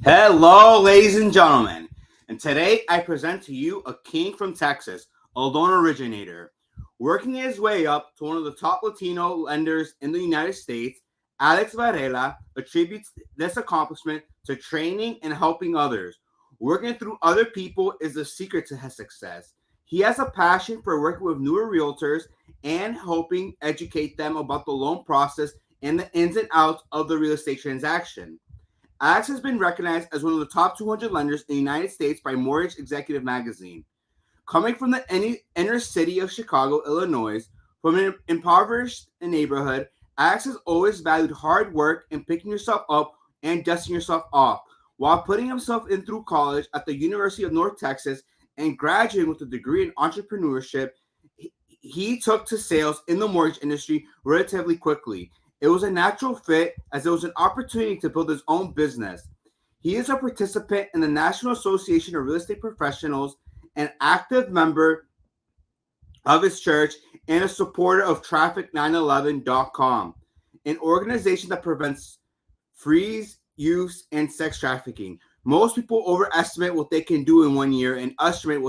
Hello, ladies and gentlemen. And today I present to you a king from Texas, a loan originator. Working his way up to one of the top Latino lenders in the United States, Alex Varela attributes this accomplishment to training and helping others. Working through other people is the secret to his success. He has a passion for working with newer realtors and helping educate them about the loan process and the ins and outs of the real estate transaction. Alex has been recognized as one of the top 200 lenders in the United States by Mortgage Executive Magazine. Coming from the inner city of Chicago, Illinois, from an impoverished neighborhood, Alex has always valued hard work and picking yourself up and dusting yourself off. While putting himself in through college at the University of North Texas and graduating with a degree in entrepreneurship, he took to sales in the mortgage industry relatively quickly. It was a natural fit as there was an opportunity to build his own business. He is a participant in the National Association of Real Estate Professionals, an active member of his church, and a supporter of Traffic911.com, an organization that prevents freeze, use, and sex trafficking. Most people overestimate what they can do in 1 year and underestimate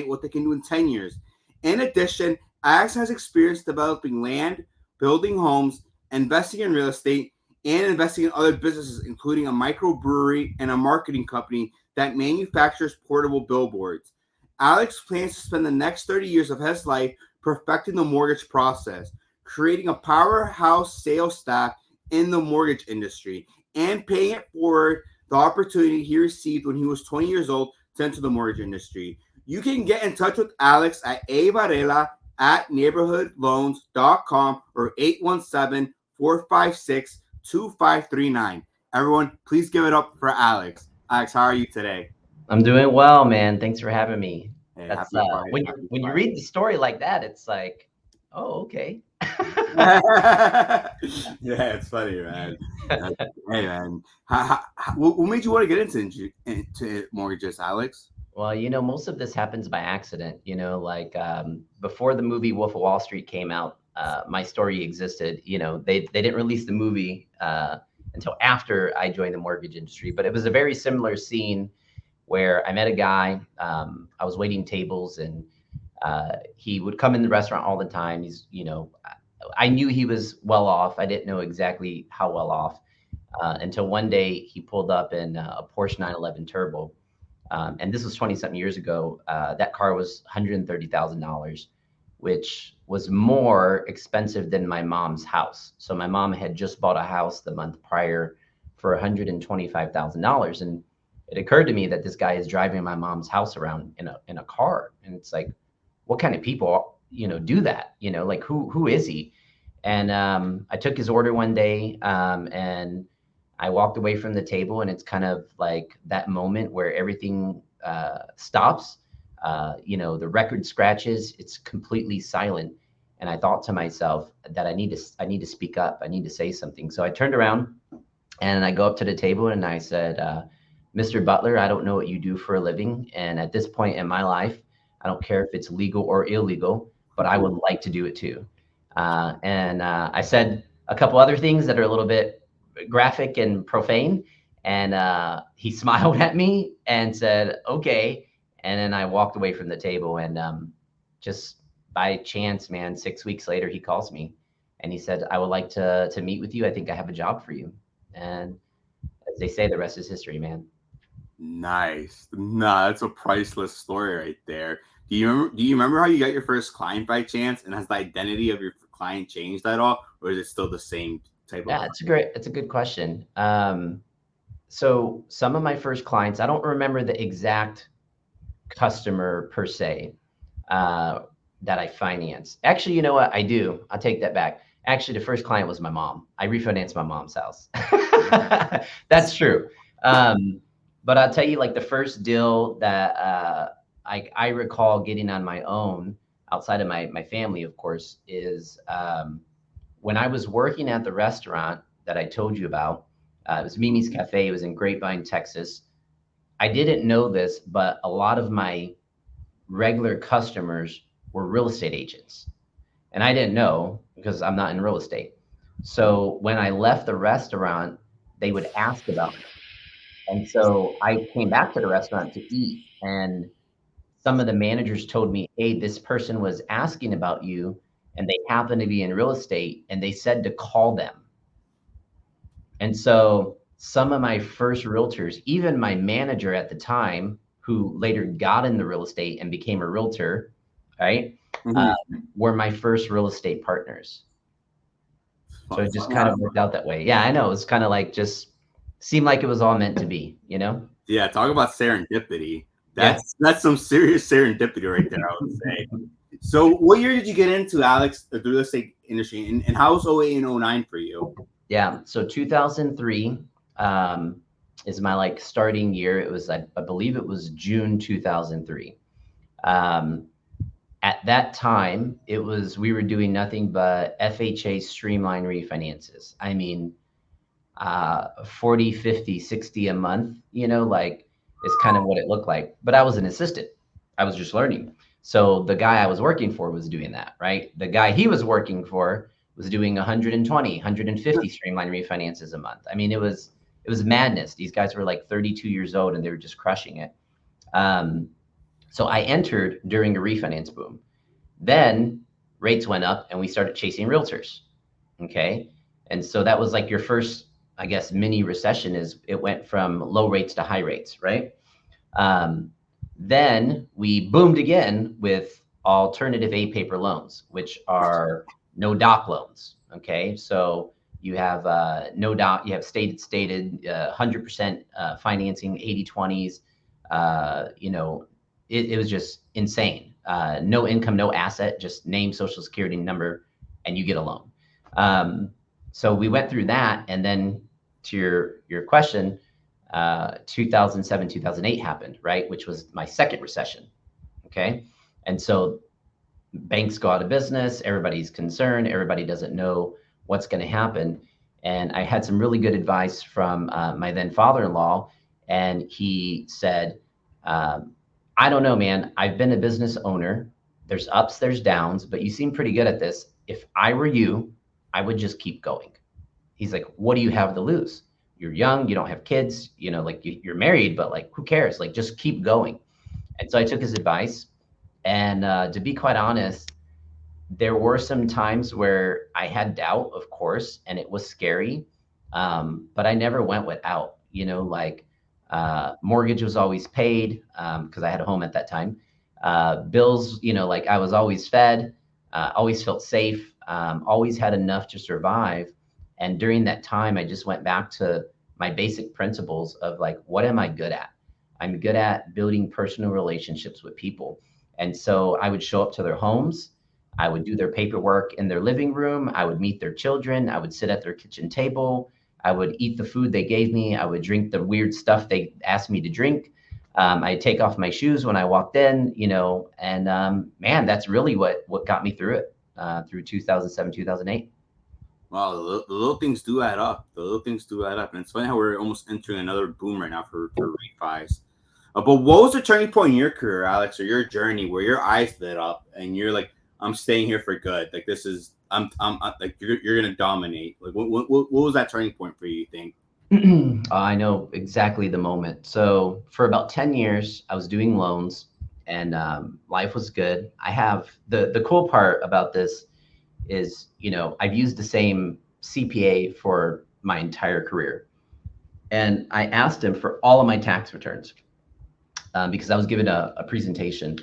what they can do in 10 years. In addition, Alex has experience developing land, building homes, investing in real estate, and investing in other businesses, including a microbrewery and a marketing company that manufactures portable billboards. Alex plans to spend the next 30 years of his life perfecting the mortgage process, creating a powerhouse sales staff in the mortgage industry, and paying it forward the opportunity he received when he was 20 years old to enter the mortgage industry. You can get in touch with Alex at AVarela at neighborhoodloans.com or 817-456-2539. Everyone, please give it up for Alex. Alex, how are you today? I'm doing well, man. Thanks for having me. Hey, That's happy Friday. when Happy you Friday. read the story like that, it's like, oh, okay. Yeah, it's funny, man. Hey, man. What made you want to get into mortgages, Alex? Well, most of this happens by accident. Before the movie Wolf of Wall Street came out, my story existed. They didn't release the movie until after I joined the mortgage industry, but it was a very similar scene where I met a guy. I was waiting tables, and he would come in the restaurant all the time. I knew he was well off. I didn't know exactly how well off until one day he pulled up in a Porsche 911 Turbo. And this was 20 something years ago. That car was $130,000, which was more expensive than my mom's house. So my mom had just bought a house the month prior for $125,000. And it occurred to me that this guy is driving my mom's house around in a car. And it's like, what kind of people, do that? Like who is he? And I took his order one day, and I walked away from the table, and it's kind of like that moment where everything stops. The record scratches; it's completely silent, and I thought to myself that I need to speak up. I need to say something. So I turned around and I go up to the table and I said, "Mr. Butler, I don't know what you do for a living, and at this point in my life, I don't care if it's legal or illegal, but I would like to do it too." And I said a couple other things that are a little bit graphic and profane. And he smiled at me and said, okay. And then I walked away from the table. And just by chance, man, 6 weeks later, he calls me and he said, I would like to meet with you. I think I have a job for you. And as they say, the rest is history, man. Nice. Nah, that's a priceless story right there. Do you remember how you got your first client by chance? And has the identity of your client changed at all? Or is it still the same type of Yeah, it's a good question. So some of my first clients, I don't remember the exact customer per se that I financed. Actually, you know what? I do. I'll take that back. Actually, the first client was my mom. I refinanced my mom's house. That's true. Um, but I'll tell you, like the first deal that I recall getting on my own, outside of my family, of course, is when I was working at the restaurant that I told you about. It was Mimi's Cafe. It was in Grapevine, Texas. I didn't know this, but a lot of my regular customers were real estate agents. And I didn't know because I'm not in real estate. So when I left the restaurant, they would ask about me. And so I came back to the restaurant to eat, and some of the managers told me, hey, this person was asking about you, and they happen to be in real estate, and they said to call them. And so some of my first realtors, even my manager at the time, who later got in the real estate and became a realtor, right, Mhm. were my first real estate partners. So it just Funny kind how- of worked out that way. Yeah, I know. It was kind of like just seemed like it was all meant to be, you know? Yeah, talk about serendipity. Yeah. That's some serious serendipity right there, I would say. So, what year did you get into, Alex, the real estate industry, and how was 08 and 09 for you? Yeah. So 2003 is my like starting year. It was, I believe it was June 2003. Um, at that time, we were doing nothing but FHA streamline refinances. I mean, 40, 50, 60 a month, like is kind of what it looked like. But I was an assistant. I was just learning. So the guy I was working for was doing that, right? The guy he was working for was doing 120, 150 streamline refinances a month. I mean, it was madness. These guys were like 32 years old and they were just crushing it. Um, so I entered during a refinance boom. Then rates went up and we started chasing realtors. Okay. And so that was like your first, I guess, mini recession is it went from low rates to high rates, right? Um, then we boomed again with alternative A paper loans, which are no doc loans. Okay. So you have no doc, you have stated 100% financing, 80/20s. You know, it was just insane. No income, no asset, just name, social security number, and you get a loan. Um, so we went through that, and then to your question, 2007, 2008 happened, right? Which was my second recession. Okay. And so banks go out of business, everybody's concerned, everybody doesn't know what's going to happen. And I had some really good advice from my then father in law. And he said, um, I don't know, man. I've been a business owner. There's ups, there's downs, but you seem pretty good at this. If I were you, I would just keep going. He's like, what do you have to lose? You're young, you don't have kids, like you're married, but like, who cares? Like, just keep going. And so I took his advice. And to be quite honest, there were some times where I had doubt, of course, and it was scary. But I never went without, like mortgage was always paid because I had a home at that time. Bills, like I was always fed, always felt safe, always had enough to survive. And during that time, I just went back to my basic principles of like, what am I good at? I'm good at building personal relationships with people. And so I would show up to their homes. I would do their paperwork in their living room. I would meet their children. I would sit at their kitchen table. I would eat the food they gave me. I would drink the weird stuff they asked me to drink. I'd take off my shoes when I walked in, and man, that's really what got me through it, through 2007, 2008. Wow, the little things do add up. The little things do add up, and it's funny how we're almost entering another boom right now for refis. But what was the turning point in your career, Alex, or your journey where your eyes lit up and you're like, I'm staying here for good. Like this is, like you're gonna dominate. Like what was that turning point for you? You think? I know exactly the moment. So for about 10 years, I was doing loans and life was good. I have the cool part about this is, I've used the same CPA for my entire career. And I asked him for all of my tax returns because I was given a presentation,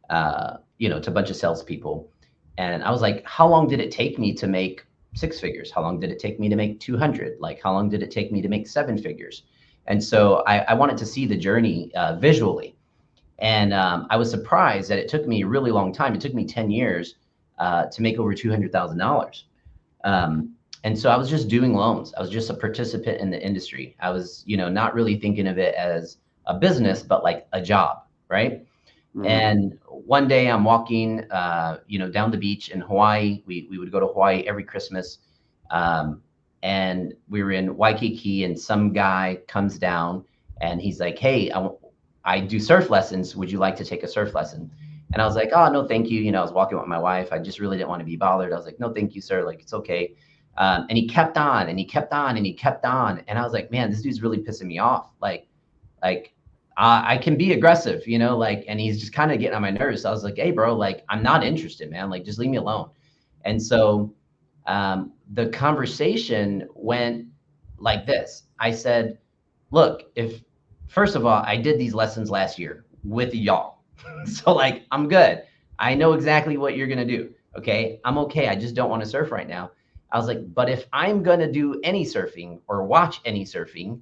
to a bunch of salespeople. And I was like, how long did it take me to make six figures? How long did it take me to make 200? Like, how long did it take me to make seven figures? And so I wanted to see the journey visually. And I was surprised that it took me a really long time. It took me 10 years to make over $200,000. And so I was just doing loans. I was just a participant in the industry. I was, not really thinking of it as a business, but like a job, right? Mm-hmm. And one day I'm walking, down the beach in Hawaii. We would go to Hawaii every Christmas. And we were in Waikiki and some guy comes down and he's like, hey, I do surf lessons. Would you like to take a surf lesson? And I was like, oh, no, thank you. I was walking with my wife. I just really didn't want to be bothered. I was like, no, thank you, sir. Like, it's okay. And he kept on and he kept on and he kept on. And I was like, man, this dude's really pissing me off. Like, Like, I can be aggressive, you know, like, and he's just kind of getting on my nerves. So I was like, hey, bro, like, I'm not interested, man. Like, just leave me alone. And so the conversation went like this. I said, look, if first of all, I did these lessons last year with y'all. So like, I'm good. I know exactly what you're going to do. Okay. I'm okay. I just don't want to surf right now. I was like, but if I'm going to do any surfing or watch any surfing,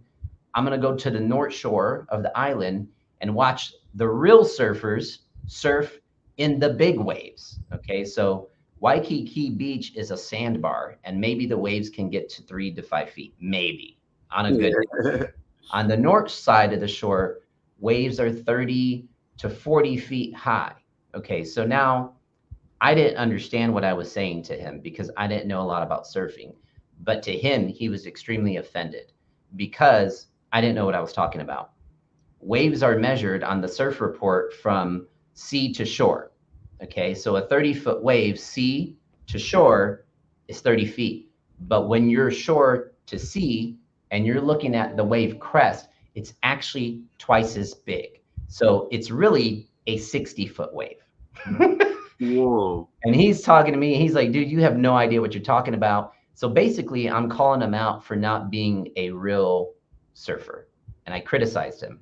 I'm going to go to the north shore of the island and watch the real surfers surf in the big waves. Okay. So Waikiki Beach is a sandbar, and maybe the waves can get to 3 to 5 feet, maybe on a good day. Yeah. On the north side of the shore, waves are 30 to 40 feet high. Okay. So now I didn't understand what I was saying to him because I didn't know a lot about surfing. But to him, he was extremely offended because I didn't know what I was talking about. Waves are measured on the surf report from sea to shore. Okay, so a 30-foot wave, sea to shore, is 30 feet. But when you're shore to sea and you're looking at the wave crest, it's actually twice as big. So it's really a 60-foot wave. Whoa. And he's talking to me. He's like, dude, you have no idea what you're talking about. So basically, I'm calling him out for not being a real surfer. And I criticized him.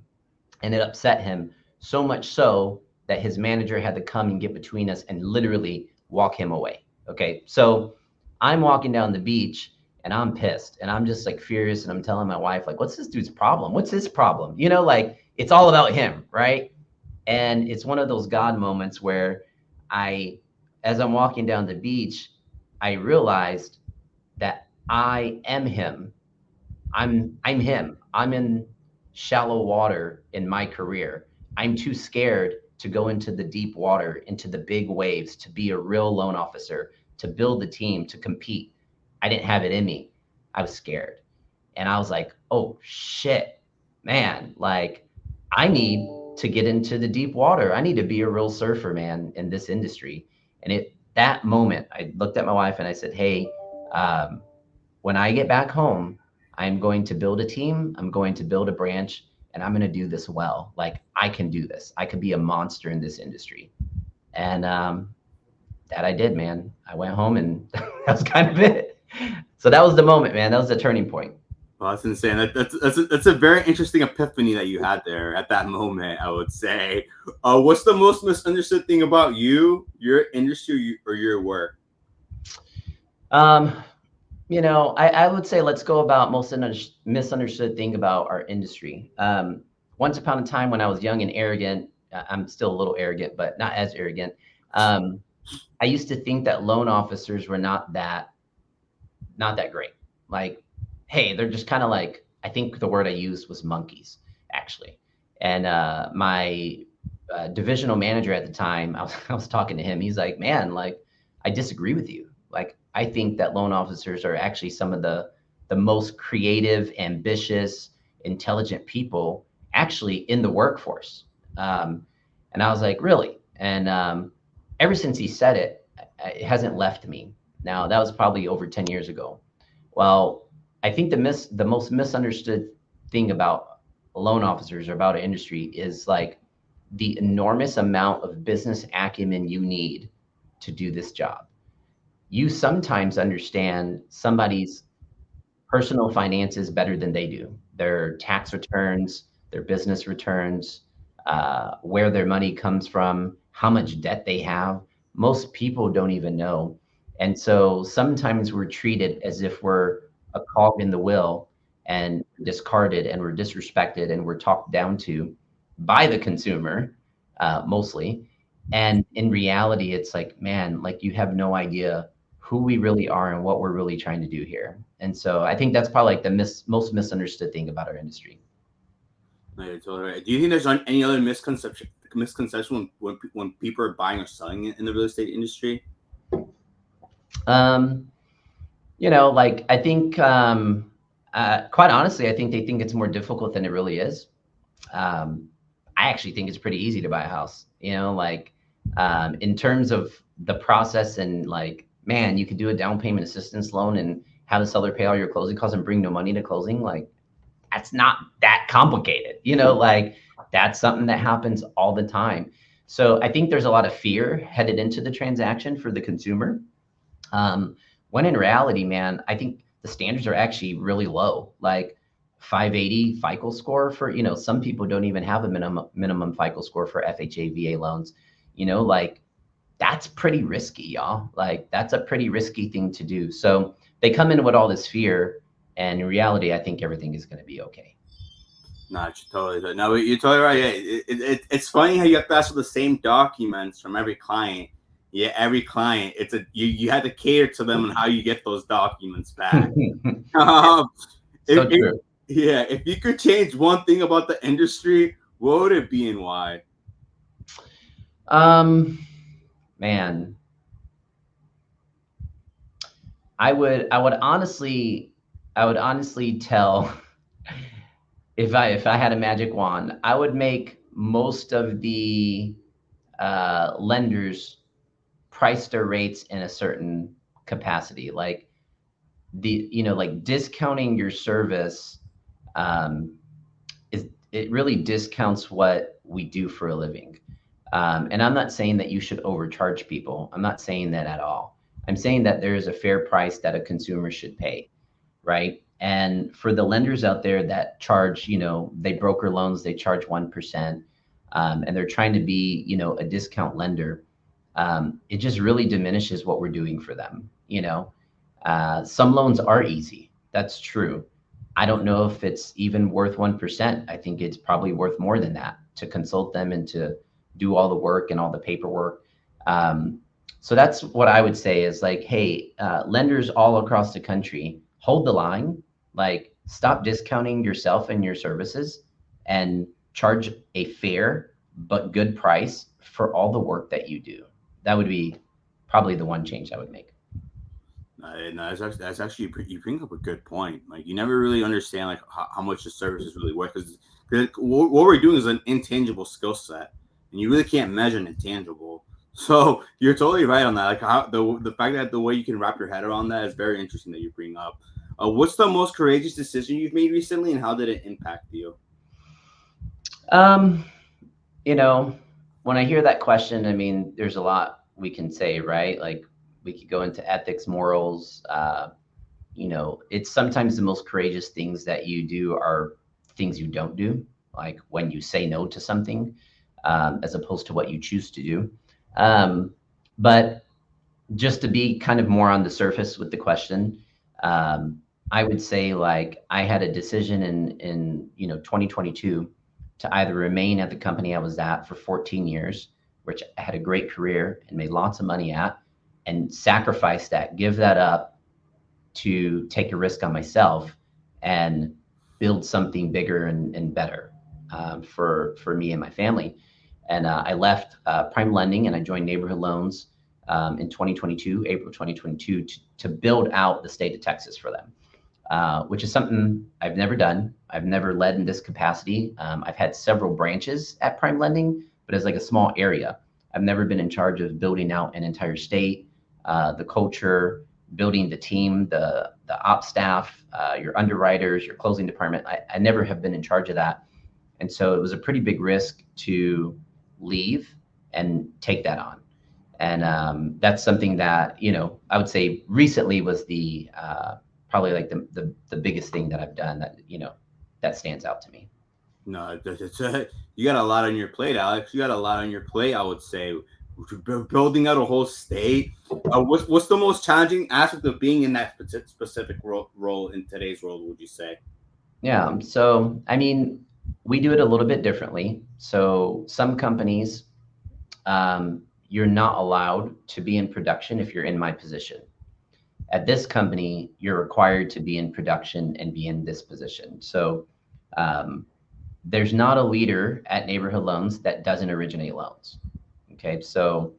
And it upset him so much so that his manager had to come and get between us and literally walk him away. Okay. So I'm walking down the beach and I'm pissed and I'm just like furious. And I'm telling my wife, like, what's this dude's problem? What's his problem? You know, like it's all about him. Right. And it's one of those God moments where I, as I'm walking down the beach, I realized that I am him. I'm him. I'm in shallow water in my career. I'm too scared to go into the deep water, into the big waves, to be a real loan officer, to build the team, to compete. I didn't have it in me. I was scared. And I was like, oh shit, man, like I need to get into the deep water. I need to be a real surfer, man, in this industry. And it that moment, I looked at my wife and I said, hey, um, when I get back home, I'm going to build a team, I'm going to build a branch, and I'm going to do this well. Like I can do this. I could be a monster in this industry. And that I did, man. I went home and that was kind of it. So that was the moment, man. That was the turning point. Well, that's insane. That's a very interesting epiphany that you had there at that moment, I would say. What's the most misunderstood thing about you, your industry, or your work? Um, I would say let's go about most misunderstood thing about our industry. Once upon a time when I was young and arrogant, I'm still a little arrogant, but not as arrogant. Um, I used to think that loan officers were not that great. Like, hey, they're just kind of like, I think the word I used was monkeys, actually. And my divisional manager at the time, I was talking to him. He's like, man, like, I disagree with you. Like, I think that loan officers are actually some of the most creative, ambitious, intelligent people actually in the workforce. Um, and I was like, really? And ever since he said it, it hasn't left me. Now, that was probably over 10 years ago. Well, I think the most misunderstood thing about loan officers or about an industry is like the enormous amount of business acumen you need to do this job. You sometimes understand somebody's personal finances better than they do. Their tax returns, their business returns, where their money comes from, how much debt they have. Most people don't even know. And so sometimes we're treated as if we're a cog in the wheel and discarded and we're disrespected and we're talked down to by the consumer, mostly. And in reality, it's like, man, like you have no idea who we really are and what we're really trying to do here. And so I think that's probably like the most misunderstood thing about our industry. No, you're totally right. Do you think there's any other misconception when people are buying or selling it in the real estate industry? Um, like I think, quite honestly, I think they think it's more difficult than it really is. Um, I actually think it's pretty easy to buy a house. Like in terms of the process and like, man, you could do a down payment assistance loan and have the seller pay all your closing costs and bring no money to closing. Like, that's not that complicated. Like that's something that happens all the time. So I think there's a lot of fear headed into the transaction for the consumer. Um, when in reality, man, I think the standards are actually really low. Like 580 FICO score for, some people don't even have a minimum FICO score for FHA VA loans. Like that's pretty risky, y'all. Like that's a pretty risky thing to do. So they come in with all this fear, and in reality, I think everything is going to be okay. No, you're totally right. Yeah, it's funny how you have to ask for the same documents from every client. Yeah, every client. You had to cater to them and how you get those documents back. Um, So if true. yeah, if you could change one thing about the industry, what would it be and why? Um, Man, I would honestly tell if I had a magic wand, I would make most of the lenders price their rates in a certain capacity. Like like discounting your service um, is it really discounts what we do for a living. And I'm not saying that you should overcharge people. I'm not saying that at all. I'm saying that there is a fair price that a consumer should pay, right? And for the lenders out there that charge, they broker loans, they charge 1%, and they're trying to be, a discount lender. It just really diminishes what we're doing for them. Some loans are easy. That's true. I don't know if it's even worth 1%. I think it's probably worth more than that to consult them and to do all the work and all the paperwork. Um, so that's what I would say is like, hey, lenders all across the country, hold the line, like stop discounting yourself and your services and charge a fair but good price for all the work that you do. That would be probably the one change I would make. No, that's actually you bring up a good point. Like you never really understand like how much the service is really worth because what we're doing is an intangible skill set, and you really can't measure an intangible. So you're totally right on that. Like how the fact that the way you can wrap your head around that is very interesting that you bring up. What's the most courageous decision you've made recently, and how did it impact you? Um, you know, when I hear that question, I mean, there's a lot we can say, right? Like we could go into ethics, morals. It's sometimes the most courageous things that you do are things you don't do, like when you say no to something, as opposed to what you choose to do. Um, but just to be kind of more on the surface with the question, um, I would say like I had a decision in 2022 to either remain at the company I was at for 14 years, which I had a great career and made lots of money at, and sacrifice that, give that up to take a risk on myself and build something bigger and better for me and my family. And I left prime lending and I joined neighborhood loans in 2022, April 2022, to build out the state of Texas for them, which is something I've never done. I've never led in this capacity. I've had several branches at prime lending, but as like a small area. I've never been in charge of building out an entire state, the culture, building the team, the op staff, your underwriters, your closing department. I never have been in charge of that. And so it was a pretty big risk to leave and take that on. And that's something that, I would say recently was the probably like the biggest thing that I've done that, that stands out to me. No, you got a lot on your plate, Alex. You got a lot on your plate. I would say building out a whole state. What's the most challenging aspect of being in that specific role in today's world? Would you say? Yeah. So, I mean, we do it a little bit differently. So some companies, you're not allowed to be in production if you're in my position. At this company, you're required to be in production and be in this position. So um, there's not a leader at Neighborhood Loans that doesn't originate loans. Okay, so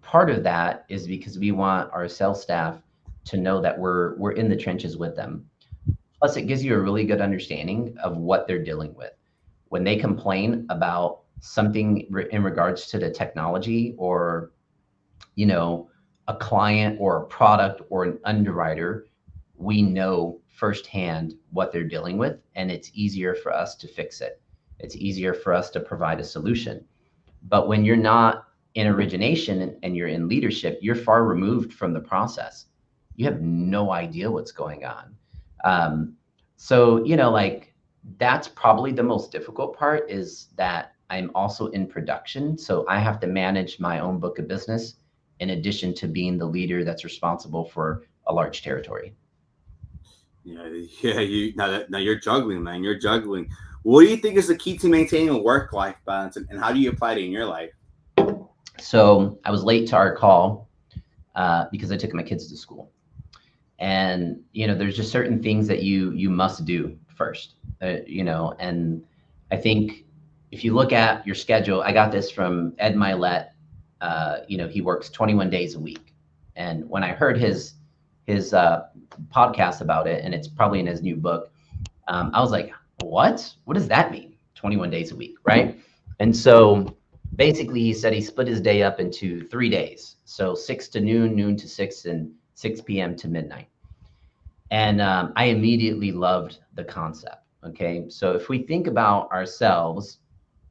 part of that is because we want our sales staff to know that we're in the trenches with them. Plus, it gives you a really good understanding of what they're dealing with. When they complain about something in regards to the technology or, you know, a client or a product or an underwriter, we know firsthand what they're dealing with, and it's easier for us to fix it. It's easier for us to provide a solution. But when you're not in origination and you're in leadership, you're far removed from the process. You have no idea what's going on. Um, so, like that's probably the most difficult part is that I'm also in production. So I have to manage my own book of business in addition to being the leader that's responsible for a large territory. Yeah, yeah. Now you're juggling, man. You're juggling. What do you think is the key to maintaining a work-life balance, and how do you apply it in your life? So I was late to our call because I took my kids to school. And there's just certain things that you must do first, and I think if you look at your schedule, I got this from Ed Milet. He works 21 days a week, and when I heard his podcast about it, and it's probably in his new book, I was like, what does that mean, 21 days a week, right? And so basically he said he split his day up into 3 days, so 6 to noon, noon to 6, and 6 p.m. to midnight. And I immediately loved the concept. Okay. So if we think about ourselves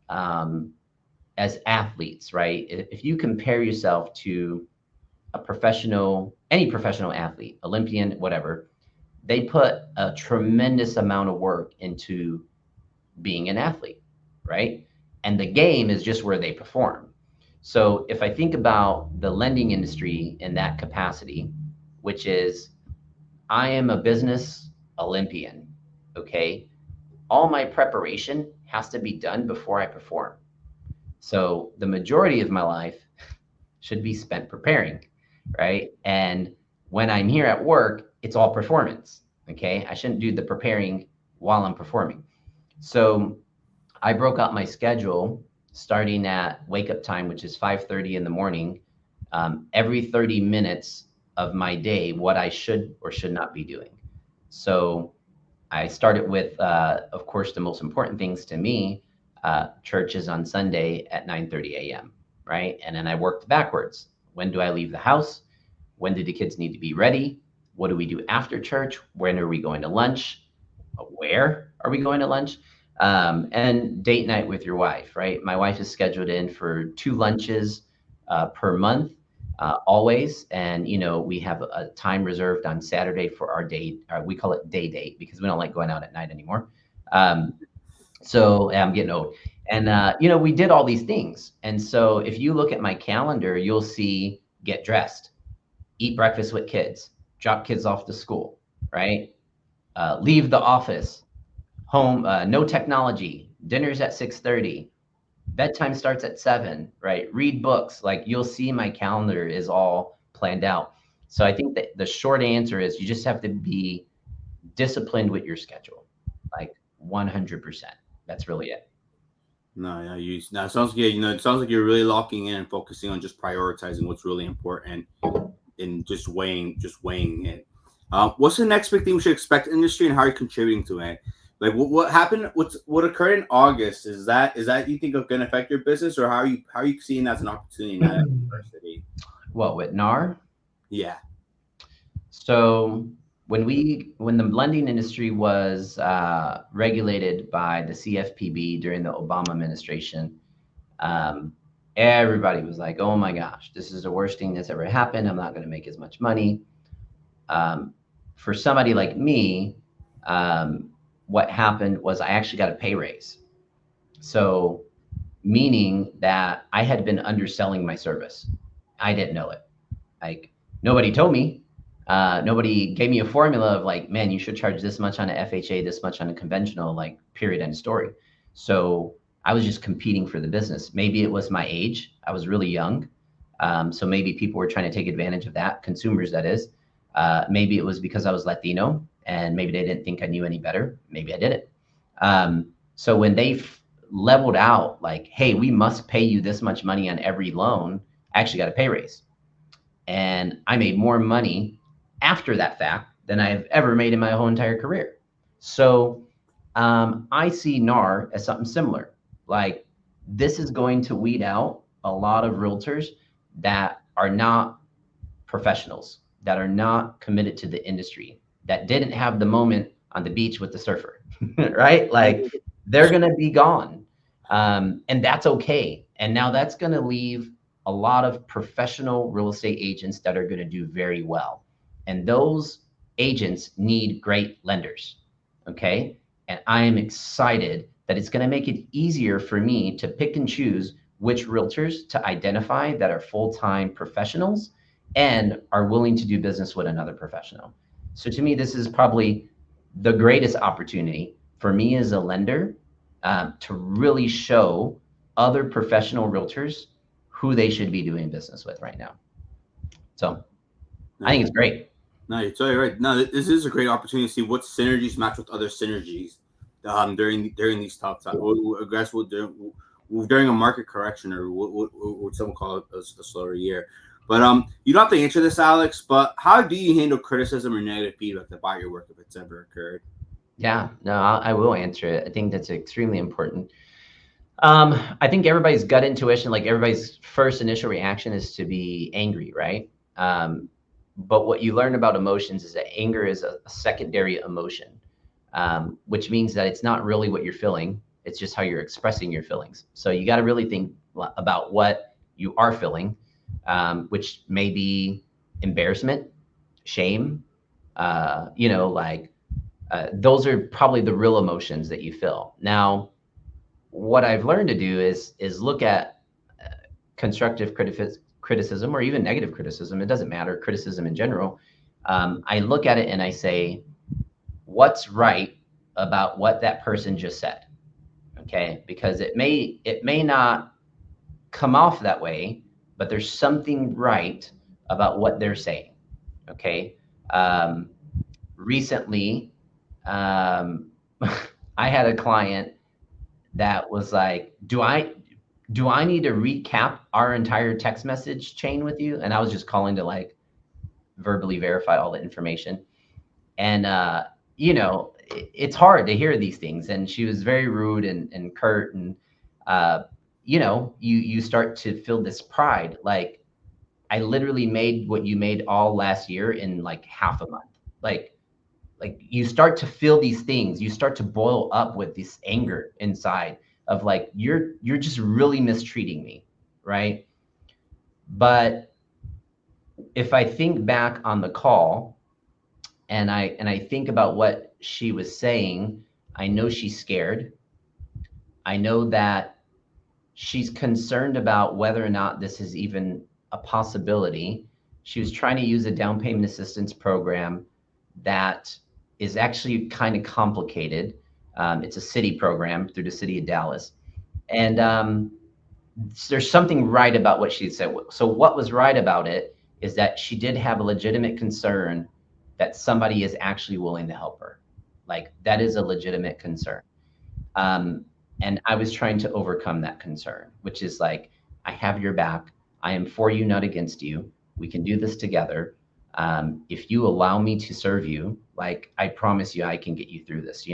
um, as athletes, right? If you compare yourself to any professional athlete, Olympian, whatever, they put a tremendous amount of work into being an athlete, right? And the game is just where they perform. So if I think about the lending industry in that capacity, which is I am a business Olympian. Okay. All my preparation has to be done before I perform. So the majority of my life should be spent preparing, right? And when I'm here at work, it's all performance. Okay. I shouldn't do the preparing while I'm performing. So I broke out my schedule starting at wake up time, which is 5:30 in the morning. Every 30 minutes of my day, what I should or should not be doing. So I started with, of course, the most important things to me. Church is on Sunday at 9:30 a.m., right? And then I worked backwards. When do I leave the house? When do the kids need to be ready? What do we do after church? When are we going to lunch? Where are we going to lunch? And date night with your wife, right? My wife is scheduled in for 2 lunches per month, always. And, we have a time reserved on Saturday for our date. We call it day date because we don't like going out at night anymore. Um, so I'm getting old. And, we did all these things. And so if you look at my calendar, you'll see get dressed, eat breakfast with kids, drop kids off to school, right? Leave the office, home, no technology, dinner's at 6:30, bedtime starts at 7, right? Read books. Like you'll see my calendar is all planned out. So I think that the short answer is you just have to be disciplined with your schedule, like 100%. That's really it. No, yeah, now it sounds good. It sounds like you're really locking in and focusing on just prioritizing what's really important and just weighing it. What's the next big thing we should expect in the industry, and how are you contributing to it? Like what happened? What occurred in August? Is that you think going to affect your business, or how are you seeing that as an opportunity in that university? Well, with NAR, Yeah. so when the lending industry was regulated by the CFPB during the Obama administration, um, everybody was like, "Oh my gosh, this is the worst thing that's ever happened. I'm not going to make as much money." Um, for somebody like me, um, what happened was I actually got a pay raise. So, meaning that I had been underselling my service. I didn't know it. Like nobody told me. Nobody gave me a formula of like, man, you should charge this much on a FHA, this much on a conventional, like period end story. So I was just competing for the business. Maybe it was my age. I was really young. So maybe people were trying to take advantage of that, consumers, that is. Maybe it was because I was Latino and maybe they didn't think I knew any better. Maybe I didn't. So when they leveled out, like, hey, we must pay you this much money on every loan, I actually got a pay raise. And I made more money after that fact than I've ever made in my whole entire career. So I see NAR as something similar. Like this is going to weed out a lot of realtors that are not professionals, that are not committed to the industry. that didn't have the moment on the beach with the surfer, right? Like they're going to be gone. And that's okay. And now that's going to leave a lot of professional real estate agents that are going to do very well. And those agents need great lenders. Okay. And I am excited that it's going to make it easier for me to pick and choose which realtors to identify that are full time professionals and are willing to do business with another professional. So to me, this is probably the greatest opportunity for me as a lender to really show other professional realtors who they should be doing business with right now. So I think Nice. it's great. No, you're totally right. No, this is a great opportunity to see what synergies match with other synergies during these tough times. I guess during a market correction, or what some call it a slower year. But you don't have to answer this, Alex. But how do you handle criticism or negative feedback about your work if it's ever occurred? Yeah, no, I will answer it. I think that's extremely important. I think everybody's gut intuition, like everybody's first initial reaction is to be angry, right? But what you learn about emotions is that anger is a secondary emotion, which means that it's not really what you're feeling. It's just how you're expressing your feelings. So you got to really think about what you are feeling, which may be embarrassment, shame, like those are probably the real emotions that you feel. Now, what I've learned to do is look at constructive criticism or even negative criticism. It doesn't matter, criticism in general. I look at it and I say, what's right about what that person just said? Okay, because it may not come off that way, but there's something right about what they're saying. Okay, um, recently, um, I had a client that was like, do I need to recap our entire text message chain with you? And I was just calling to like verbally verify all the information. And it's hard to hear these things. And she was very rude and curt. And uh, you start to feel this pride. Like I literally made what you made all last year in like half a month. Like you start to feel these things, you start to boil up with this anger inside of like you're just really mistreating me, right? But if I think back on the call and I think about what she was saying, I know she's scared. I know that she's concerned about whether or not this is even a possibility. She was trying to use a down payment assistance program that is actually kind of complicated. It's a city program through the city of Dallas. And there's something right about what she said. So, what was right about it is that she did have a legitimate concern that somebody is actually willing to help her. Like, that is a legitimate concern. Um, and I was trying to overcome that concern, which is like, I have your back. I am for you, not against you. We can do this together. If you allow me to serve you, like I promise you, I can get you through this.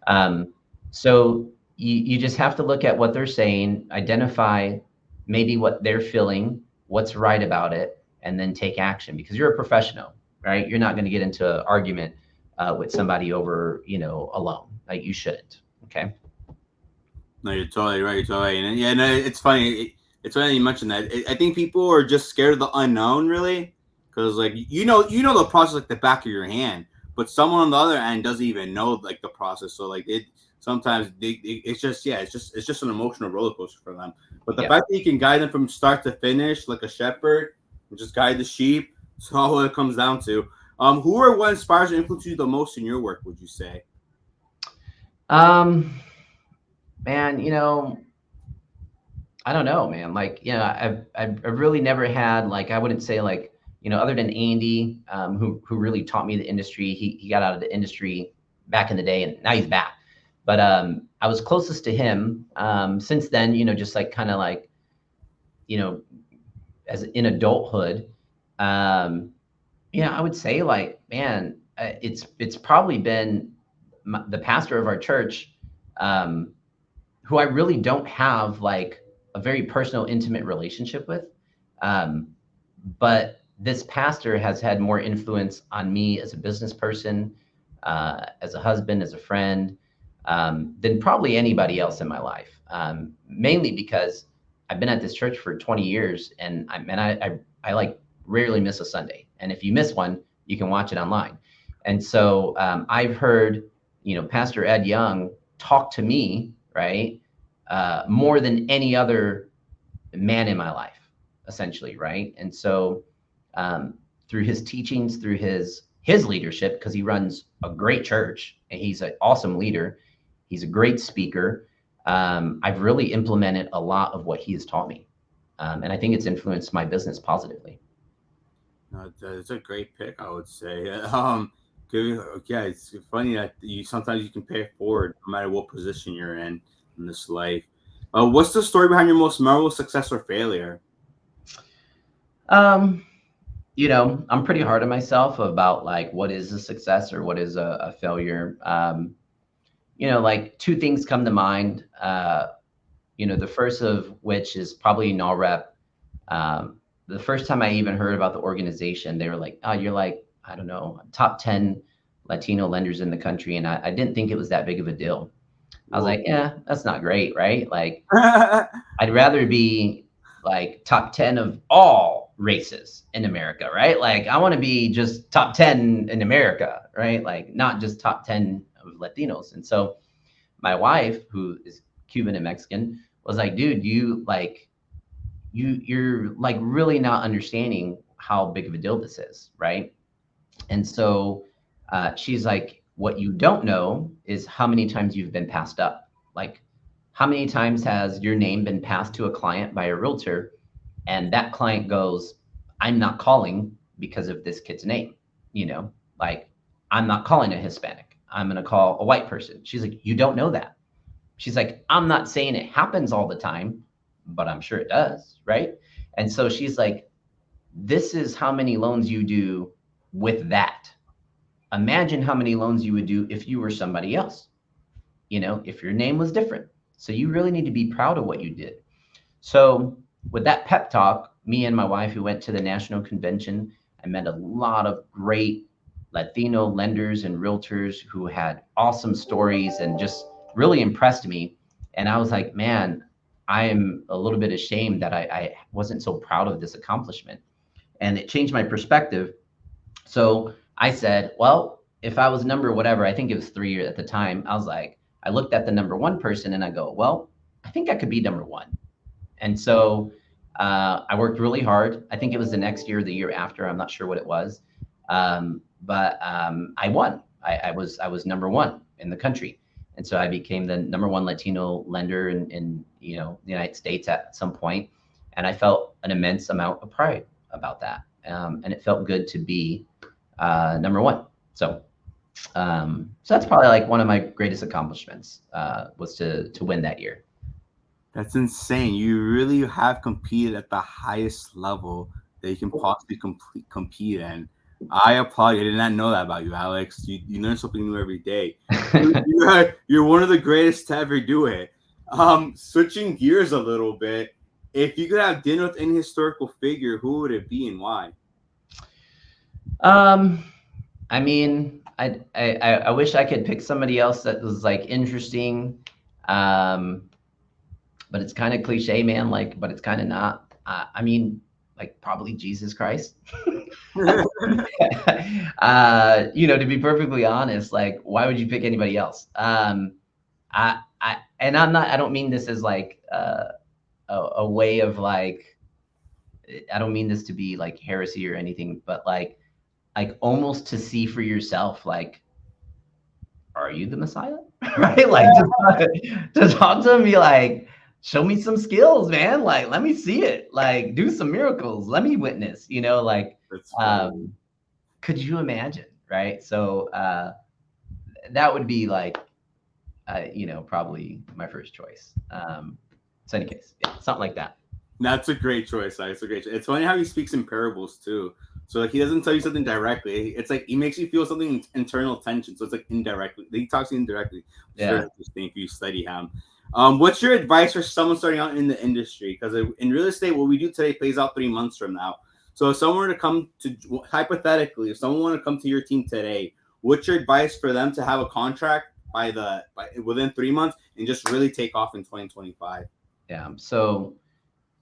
Um, so you just have to look at what they're saying, identify maybe what they're feeling, what's right about it, and then take action because you're a professional, right? You're not going to get into an argument with somebody over, a loan. Like you shouldn't. Okay. No, you're totally right. You're totally right. And yeah, no, it's funny. It's funny you mentioned that. I think people are just scared of the unknown, really, because like you know the process like the back of your hand, but someone on the other end doesn't even know like the process. So like it sometimes it's just it's just an emotional roller coaster for them. But the Yeah. fact that you can guide them from start to finish like a shepherd, and just guide the sheep, it's all what it comes down to. Who or what inspires or influences you the most in your work? Would you say? Um, man, I don't know, man. Like, I've really never had like I wouldn't say like other than Andy, who really taught me the industry. He got out of the industry back in the day, and now he's back. But I was closest to him. Since then, just like kind of like you know, as in adulthood, um, I would say like, man, it's probably been the pastor of our church. Um, who I really don't have like a very personal, intimate relationship with. Um, but this pastor has had more influence on me as a business person, as a husband, as a friend, than probably anybody else in my life. Mainly because I've been at this church for 20 years, and I like rarely miss a Sunday. And if you miss one, you can watch it online. And so I've heard, Pastor Ed Young talk to me, right, more than any other man in my life, essentially, right? And so through his teachings, through his leadership, because he runs a great church and he's an awesome leader, he's a great speaker. I've really implemented a lot of what he has taught me, and I think it's influenced my business positively. No, it's a great pick, I would say. Yeah, it's funny that you sometimes you can pay it forward no matter what position you're in this life. What's the story behind your most memorable success or failure? Um, I'm pretty hard on myself about like what is a success or what is a failure. Like two things come to mind. The first of which is probably NALREP. The first time I even heard about the organization, they were like, "Oh, you're like, I don't know, top 10 Latino lenders in the country," and I didn't think it was that big of a deal. I was Whoa. like, "Yeah, that's not great, right? Like, I'd rather be like top 10 of all races in America, right? Like, I want to be just top 10 in America, right? Like, not just top 10 of Latinos." And so my wife, who is Cuban and Mexican, was like, "Dude, you're like really not understanding how big of a deal this is, right?" And so she's like, "What you don't know is how many times you've been passed up. Like, how many times has your name been passed to a client by a realtor, and that client goes, 'I'm not calling because of this kid's name.' Like, I'm not calling a Hispanic. I'm going to call a white person." She's like, "You don't know that." She's like, "I'm not saying it happens all the time, but I'm sure it does, right?" And so she's like, "This is how many loans you do with that. Imagine how many loans you would do if you were somebody else, if your name was different. So you really need to be proud of what you did." So with that pep talk, me and my wife, who went to the national convention, I met a lot of great Latino lenders and realtors who had awesome stories and just really impressed me. And I was like, man, I am a little bit ashamed that I wasn't so proud of this accomplishment. And it changed my perspective. So I said, well, if I was number whatever, I think it was 3 at the time, I was like, I looked at the number one person and I go, well, I think I could be number one. And so I worked really hard. I think it was the next year, or the year after. I'm not sure what it was, but I won. I was number one in the country, and so I became the number one Latino lender in the United States at some point, and I felt an immense amount of pride about that, and it felt good to be number one. So that's probably like one of my greatest accomplishments, was to win that year. That's insane. You really have competed at the highest level that you can possibly compete in. I applaud you. I did not know that about you, Alex. You learn something new every day. You're one of the greatest to ever do it. Switching gears a little bit, if you could have dinner with any historical figure, who would it be and why? Um, I mean, I wish I could pick somebody else that was like interesting, um, but it's kind of cliche, man. Like, but it's kind of not. I mean, like probably Jesus Christ. To be perfectly honest, like, why would you pick anybody else? And I'm not. I don't mean this as like a way of like. I don't mean this to be like heresy or anything, but like almost to see for yourself, like, are you the Messiah? Right? Like to talk to him, be like, show me some skills, man. Like, let me see it. Like, do some miracles. Let me witness, like, That's funny. um, could you imagine? Right. So that would be like, probably my first choice. So in any case, yeah, something like that. That's a great choice. It's a great choice. It's funny how he speaks in parables too. So like he doesn't tell you something directly. It's like he makes you feel something internal tension. So it's like indirectly. He talks to you indirectly, which is very Yeah. interesting if you study him. What's your advice for someone starting out in the industry? Because in real estate, what we do today plays out 3 months from now. So if someone were to come to, hypothetically, if someone were to come to your team today, what's your advice for them to have a contract by within 3 months and just really take off in 2025? Yeah. So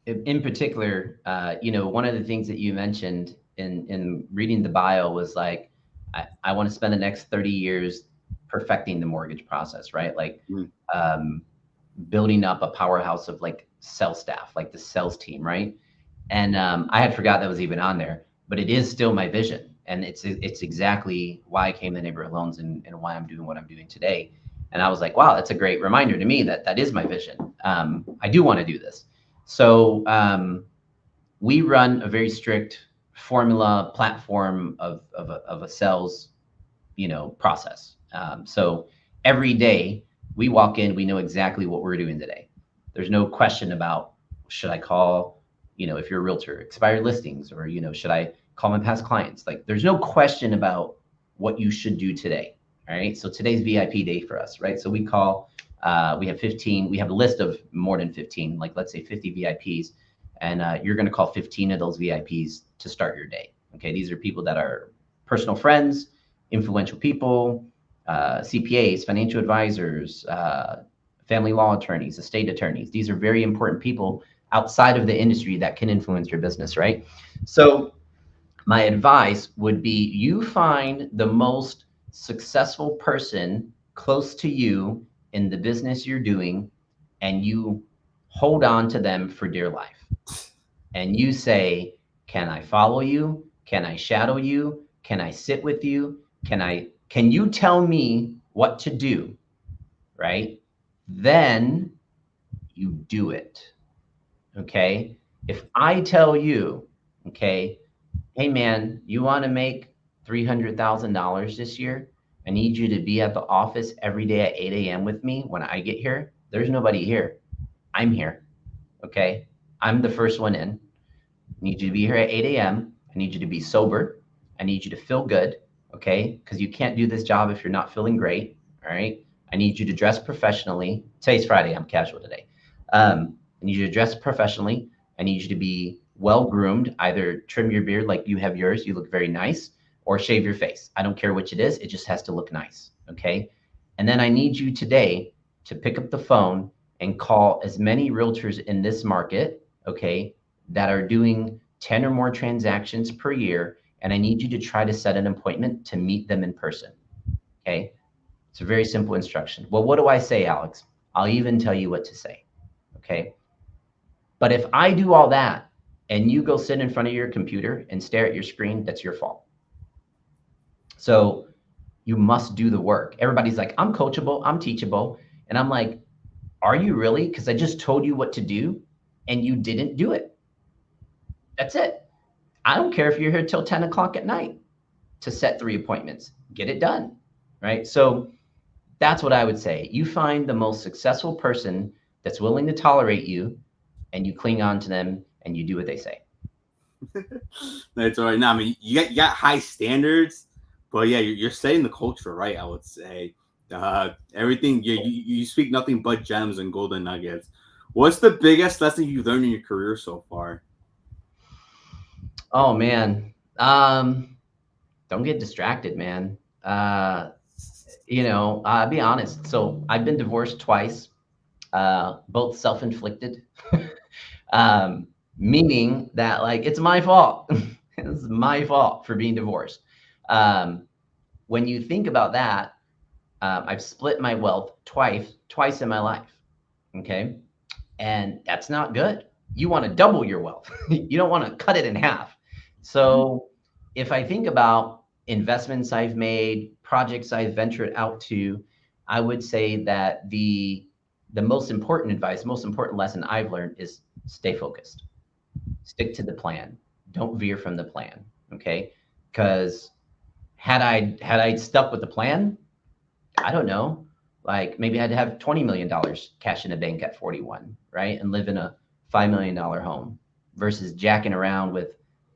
in particular, one of the things that you mentioned in reading the bio was like, I want to spend the next 30 years perfecting the mortgage process, right? Like, Mm. um, building up a powerhouse of like sales staff, like the sales team, right? And I had forgot that was even on there, but it is still my vision, and it's exactly why I came to Neighborhood Loans and why I'm doing what I'm doing today. And I was like, wow, that's a great reminder to me that that is my vision. I do want to do this. So we run a very strict formula platform of a sales process. So every day we walk in, we know exactly what we're doing today. There's no question about should I call, if you're a realtor, expired listings, or should I call my past clients? Like, there's no question about what you should do today. All right. So today's VIP day for us, right? So we call. We have 15. We have a list of more than 15, like let's say 50 VIPs, and you're going to call 15 of those VIPs to start your day. Okay. These are people that are personal friends, influential people, CPAs, financial advisors, family law attorneys, estate attorneys. These are very important people outside of the industry that can influence your business, right? So, my advice would be you find the most successful person close to you in the business you're doing, and you hold on to them for dear life. And you say, can I follow you? Can I shadow you? Can I sit with you? Can you tell me what to do? Right? Then you do it. Okay? If I tell you, okay, hey man, you want to make $300,000 this year? I need you to be at the office every day at 8 a.m. with me when I get here. There's nobody here. I'm here. Okay? I'm the first one in. I need you to be here at 8 a.m. I need you to be sober. I need you to feel good, okay? Because you can't do this job if you're not feeling great, all right? I need you to dress professionally. Today's Friday. I'm casual today. I need you to dress professionally. I need you to be well groomed. Either trim your beard like you have yours, you look very nice, or shave your face. I don't care which it is. It just has to look nice, okay? And then I need you today to pick up the phone and call as many realtors in this market, okay, that are doing 10 or more transactions per year, and I need you to try to set an appointment to meet them in person. Okay. It's a very simple instruction. Well, what do I say, Alex? I'll even tell you what to say. Okay. But if I do all that and you go sit in front of your computer and stare at your screen, that's your fault. So you must do the work. Everybody's like, I'm coachable, I'm teachable. And I'm like, are you really? Because I just told you what to do and you didn't do it. That's it. I don't care if you're here till 10 o'clock at night to set 3 appointments. Get it done, right? So that's what I would say. You find the most successful person that's willing to tolerate you, and you cling on to them, and you do what they say. That's all right. Now, I mean, you got high standards, but yeah, you're setting the culture right. I would say everything you speak nothing but gems and golden nuggets. What's the biggest lesson you've learned in your career so far? Oh man, don't get distracted, man. I'll be honest. So I've been divorced twice, both self-inflicted. Meaning that like it's my fault. It's my fault for being divorced. Um, when you think about that, I've split my wealth twice in my life. Okay, and that's not good. You want to double your wealth. You don't want to cut it in half. So if I think about investments I've made, projects I've ventured out to, I would say that the most important advice, most important lesson I've learned is stay focused. Stick to the plan. Don't veer from the plan. Okay? Because had I stuck with the plan, I don't know. Like maybe I had to have $20 million cash in the bank at 41, right? And live in a $5 million home versus jacking around with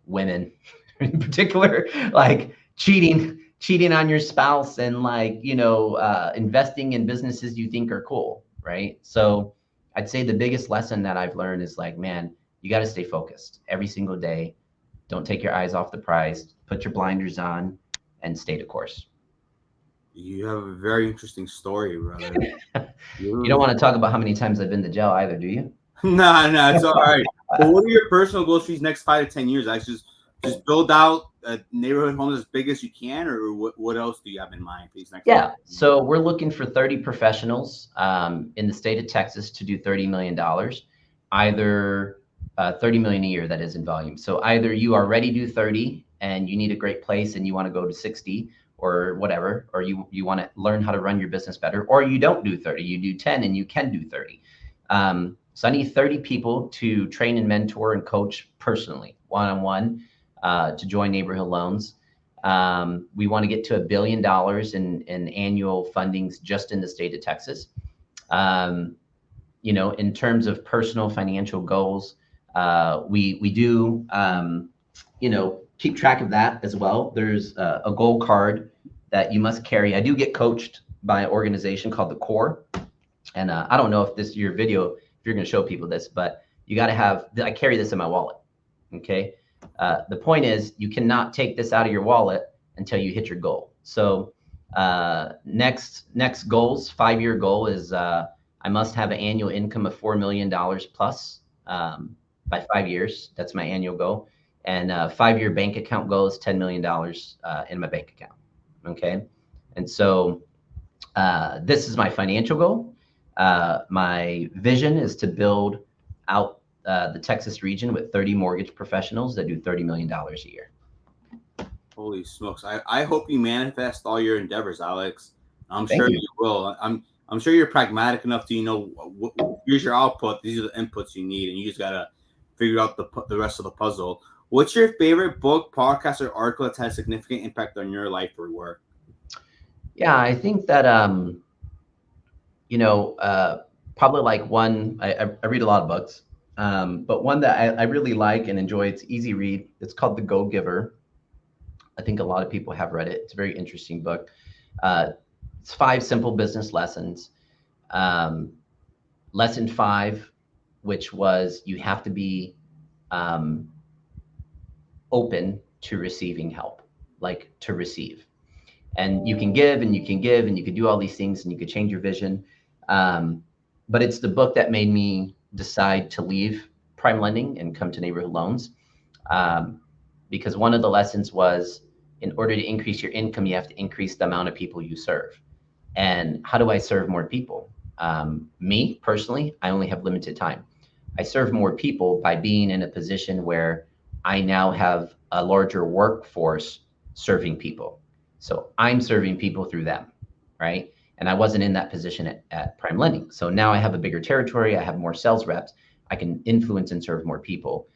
women in particular, like cheating on your spouse and like, investing in businesses you think are cool, right? So I'd say the biggest lesson that I've learned is like, man, you got to stay focused every single day. Don't take your eyes off the prize. Put your blinders on and stay the course. You have a very interesting story, brother. You don't You- want to talk about how many times I've been to jail either, do you? Nah, it's all right. But what are your personal goals for these next 5 to 10 years? I just build out neighborhood homes as big as you can, or what else do you have in mind for these next five Yeah. to ten years? So we're looking for 30 professionals in the state of Texas to do $30 million, either 30 million a year, that is in volume. So either you already do 30 and you need a great place and you want to go to 60 or whatever, or you want to learn how to run your business better, or you don't do 30, you do 10 and you can do 30. So I need 30 people to train and mentor and coach personally, one-on-one, to join Neighborhood Loans. We want to get to $1 billion in annual fundings just in the state of Texas. Um, in terms of personal financial goals, we do keep track of that as well. There's a goal card that you must carry. I do get coached by an organization called the Core, and I don't know if this your video, if you're going to show people this, but you got to have. I carry this in my wallet. Okay. The point is, you cannot take this out of your wallet until you hit your goal. So next goals, 5-year goal is I must have an annual income of $4 million plus by 5 years. That's my annual goal. And 5-year bank account goal is $10 million in my bank account. Okay. And so this is my financial goal. My vision is to build out the Texas region with 30 mortgage professionals that do $30 million a year. Holy smokes! I hope you manifest all your endeavors, Alex. I'm Thank sure you. you will. I'm sure you're pragmatic enough to here's your output. These are the inputs you need, and you just gotta figure out the rest of the puzzle. What's your favorite book, podcast, or article that's had a significant impact on your life or work? Yeah, I think that probably like one. I read a lot of books, but one that I really like and enjoy. It's easy read. It's called The Go Giver. I think a lot of people have read it. It's a very interesting book. Uh, it's 5 simple business lessons. Um, Lesson 5, which was you have to be um, open to receiving help, like to receive. And you can give and you can give and you can do all these things and you could change your vision. Um, but it's the book that made me decide to leave prime lending and come to neighborhood loans. Um, because one of the lessons was in order to increase your income, you have to increase the amount of people you serve. And how do I serve more people? Me personally, I only have limited time. I serve more people by being in a position where I now have a larger workforce serving people. So I'm serving people through them, right? And I wasn't in that position at Prime Lending. So now I have a bigger territory. I have more sales reps. I can influence and serve more people.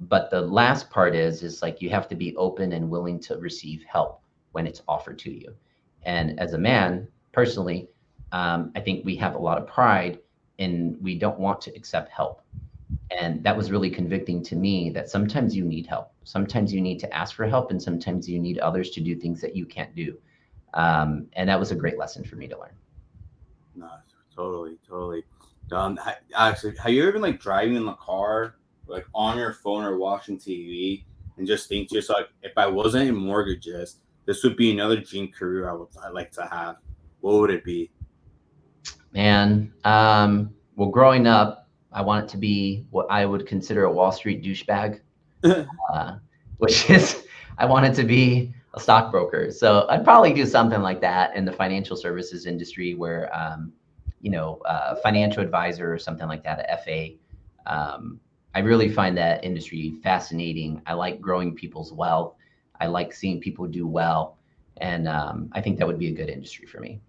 But the last part is like you have to be open and willing to receive help when it's offered to you. And as a man, personally, I think we have a lot of pride and we don't want to accept help. And that was really convicting to me that sometimes you need help. Sometimes you need to ask for help, and sometimes you need others to do things that you can't do. And that was a great lesson for me to learn. No, totally. Actually, have you ever been like driving in the car, like on your phone or watching TV, and just think to yourself, like, if I wasn't in mortgages, this would be another dream career I'd like to have. What would it be? And well, growing up, I wanted to be what I would consider a Wall Street douchebag, uh, which is I wanted to be a stockbroker. So I'd probably do something like that in the financial services industry, where financial advisor or something like that, a FA. I really find that industry fascinating. I like growing people's wealth. I like seeing people do well, and I think that would be a good industry for me.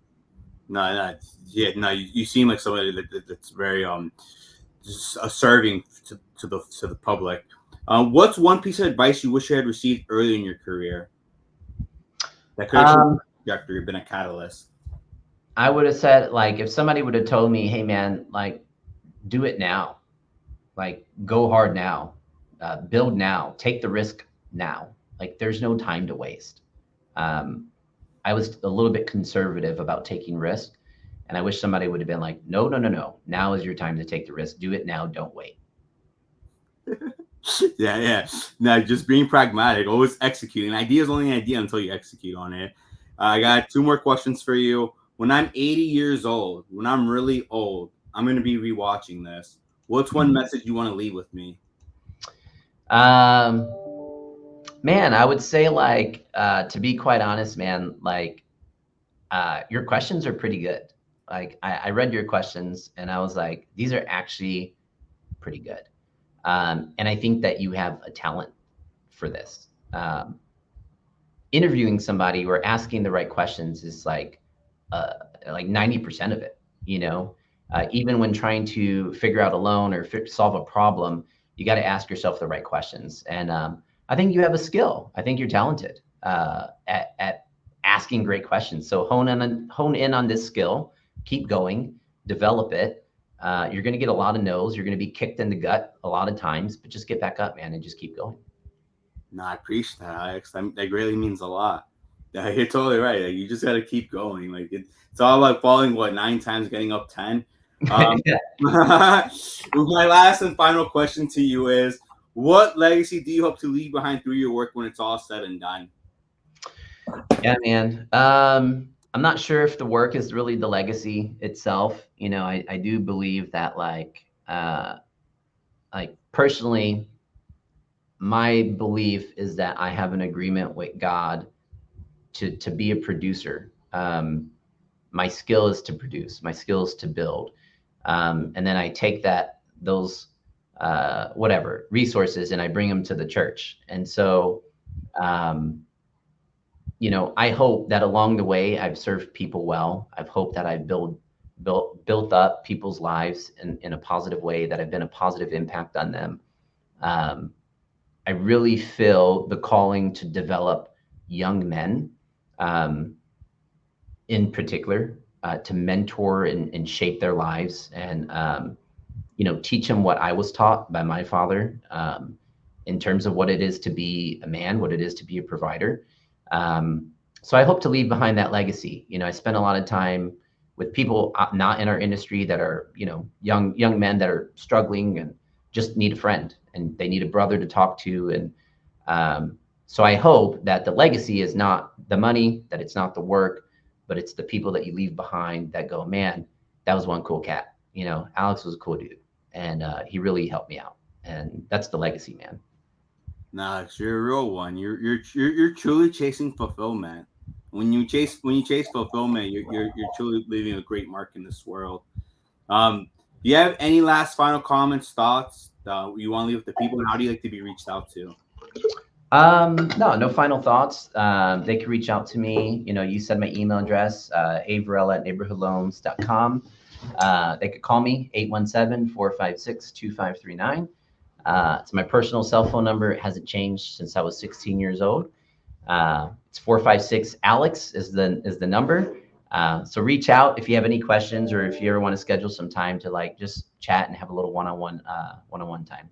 Yeah, no. You seem like somebody that's very just serving to the public. What's one piece of advice you wish you had received early in your career that could have changed Um, your trajectory, been a catalyst? I would have said, like, if somebody would have told me, "Hey, man, like, do it now, like, go hard now, build now, take the risk now. Like, there's no time to waste." Um, I was a little bit conservative about taking risk, and I wish somebody would have been like, "No, no, no, no. Now is your time to take the risk. Do it now. Don't wait." Yeah. No, just being pragmatic, always executing. An idea is only an idea until you execute on it. I got two more questions for you. When I'm 80 years old, when I'm really old, I'm going to be rewatching this. What's one message you want to leave with me? Um, Man, I would say like to be quite honest, man, like your questions are pretty good. Like I read your questions and I was like, these are actually pretty good. And I think that you have a talent for this. Interviewing somebody or asking the right questions is uh, like 90% of it, you know. Even when trying to figure out a loan or solve a problem, you got to ask yourself the right questions. And I think you have a skill. I think you're talented at asking great questions. So hone in on this skill, keep going, develop it. You're going to get a lot of no's. You're going to be kicked in the gut a lot of times, but just get back up, man, and just keep going. No, I appreciate that, Alex. That really means a lot. Yeah, you're totally right. Like, you just got to keep going. It's all about falling, what, 9 times, getting up 10. Yeah. My last and final question to you is, what legacy do you hope to leave behind through your work when it's all said and done? Yeah, man. I'm not sure if the work is really the legacy itself. You know, I do believe that like personally, my belief is that I have an agreement with God to be a producer. My skill is to produce. My skill is to build. And then I take those whatever resources and I bring them to the church. And so um, you know, I hope that along the way I've served people well. I've hoped that I've built up people's lives in a positive way, that I've been a positive impact on them. Um, I really feel the calling to develop young men, um, in particular, to mentor and shape their lives and you know, teach them what I was taught by my father, in terms of what it is to be a man, what it is to be a provider. Um, so I hope to leave behind that legacy. You know, I spend a lot of time with people not in our industry that are, you know, young men that are struggling and just need a friend and they need a brother to talk to. And so I hope that the legacy is not the money, that it's not the work, but it's the people that you leave behind that go, man, that was one cool cat. You know, Alex was a cool dude, and he really helped me out, and that's the legacy, man. Nah, you're a real one. You're truly chasing fulfillment. When you chase fulfillment, you're truly leaving a great mark in this world. Do you have any last final comments, thoughts you want to leave with the people, and how do you like to be reached out to? No final thoughts. They can reach out to me. You know, you said my email address, AVarela at neighborhoodloans.com. They could call me 817-456-2539. It's my personal cell phone number. It hasn't changed since I was 16 years old. It's 456 Alex is the number. So reach out if you have any questions or if you ever want to schedule some time to like just chat and have a little one-on-one time.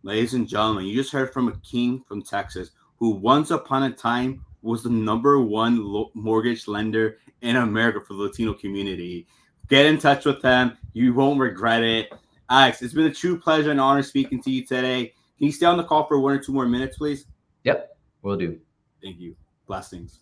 Ladies and gentlemen, you just heard from a king from Texas who once upon a time was the number one mortgage lender in America for the Latino community. Get in touch with them. You won't regret it. Alex, it's been a true pleasure and honor speaking to you today. Can you stay on the call for 1 or 2 more minutes, please? Yep, will do. Thank you. Blessings.